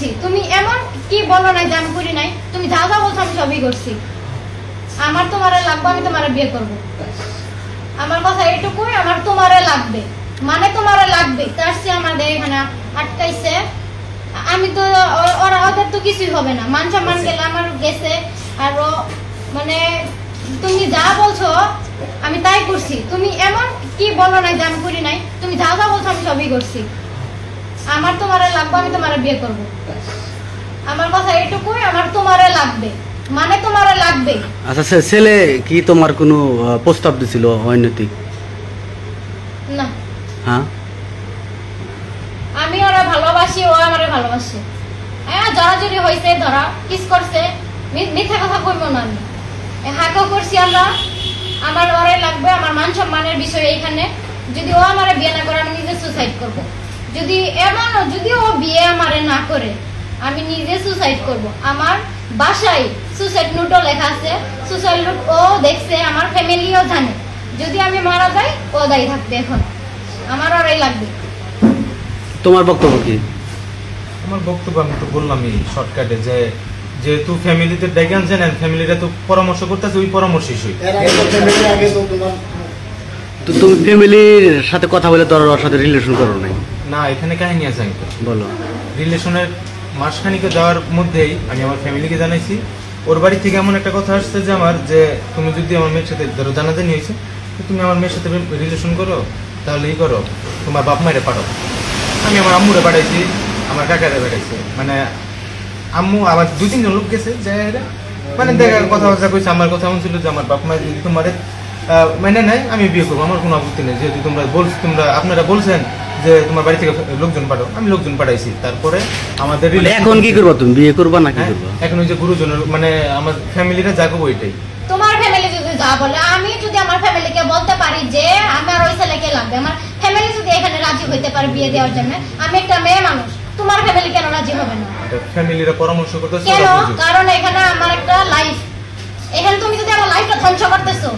করছি, তুমি এমন কি বলো না যে আমি করি নাই? তুমি যা যা বলছো আমি সবই করছি। আমার তোমারে লাগবে, আমি তোমারে বিয়ে করব। আমার কথা এইটুকুই, আমার তোমারে লাগবে মানে তোমারে লাগবে। তার চেয়ে আমাদের এখানে আটকাইছে। আমি তো ওরা ওদের তো কিছুই হবে না, মান সম্মান গেলে আমার গেছে। আর মানে তুমি যা বলছো আমি তাই করছি। তুমি এমন কি বলো না যে আমি করি নাই? তুমি যা যা বলছো আমি সবই করছি। আমার তোমারে লাগবে, আমি তোমারে বিয়ে করব। আমার কথা এইটুকুই, আমার তোমারে লাগবে মানে তোমারে লাগবে। আচ্ছা, ছেলে কি তোমার কোনো প্রস্তাব দিছিল অনৈতিক? না। হ্যাঁ, আমি ওরা ভালোবাসি, ও আমারে ভালোবাসে। হ্যাঁ, জড়াজড়ি হয়েছে, ধরা কিস করছে, মিথ্যা কথা কইব না। আমি হাঁকও করছি আমরা। আমার ওরে লাগবে, আমার মান সম্মানের বিষয় এইখানে। যদি ও আমারে বিয়ে না করে আমি নিজে সুসাইড করব। যদি ও বিয়ে আমারে না করে আমি নিজে সুসাইড করব। আমার বাসায় সুসাইড নোটও লেখা আছে। সুসাইড নোট ও দেখছে, আমার ফ্যামিলিও জানে। যদি আমি মারা যাই ও দায়ী থাকবে। এখন আমার ওরাই লাগবে। তোমার বক্তব্য কি? আমার বক্তব্য আমি তো বললামই শর্টকাটে, যে যেহেতু ফ্যামিলিতে ডেকে আনছেন, ফ্যামিলিটা তো পরামর্শ করতেছে, ওই পরামর্শই সই। তো তুমি ফ্যামিলির সাথে কথা বলে তোর ওর সাথে রিলেশন করো নাই? না, এখানে কাহিনী আছে। আমি বলো। রিলেশনের মাসখানিকে যাওয়ার মধ্যেই আমি আমার ফ্যামিলিকে জানাইছি। ওর বাড়ি থেকে এমন একটা কথা আসছে যে যে তুমি যদি আমার মেয়ের সাথে ধরো জানাজানি হয়েছে, তুমি আমার মেয়ের সাথে রিলেশন করো, তাহলে এই করো, তোমার বাপ মায়ের পাঠাও। আমি আমার আম্মুরে পাঠাইছি, আমার কাকারে পাঠাইছি। মানে আম্মু আবার 2-3 জন লোক গেছে, মানে দেখার কথাবার্তা কইছে। আমার কথা এমন ছিল যে আমার বাপ মা যদি তোমার মানে নাই, আমি বিয়ে করবো, আমার কোনো আপত্তি নেই। যেহেতু আপনারা বলছেন যে তোমার বাড়ি থেকে লোকজন পাঠাও, আমি লোকজন পাঠাইছি। তারপরে আমাদের এখন কি করবো? তুমি বিয়ে করবা না কি করবো? এখন ওই যে গুরুজনের মানে আমার ফ্যামিলিরা যাবো ওইটাই। তোমার ফ্যামিলি যদি যা বলে, আমি যদি আমার ফ্যামিলিকে বলতে পারি যে আমার ওই ছেলেকে লাগবে, আমার ফ্যামিলি যদি এখানে রাজি হইতে পারে বিয়ে দেওয়ার জন্য, আমি একটা মেয়ে মানুষ, তোমার ফ্যামিলি কেন রাজি হবে না? ফ্যামিলিরা পরামর্শ করতেছে কেন? কারণ এখানে আমার একটা লাইফ। এখানে তুমি যদি আমার লাইফটা ধ্বংস করতেছো,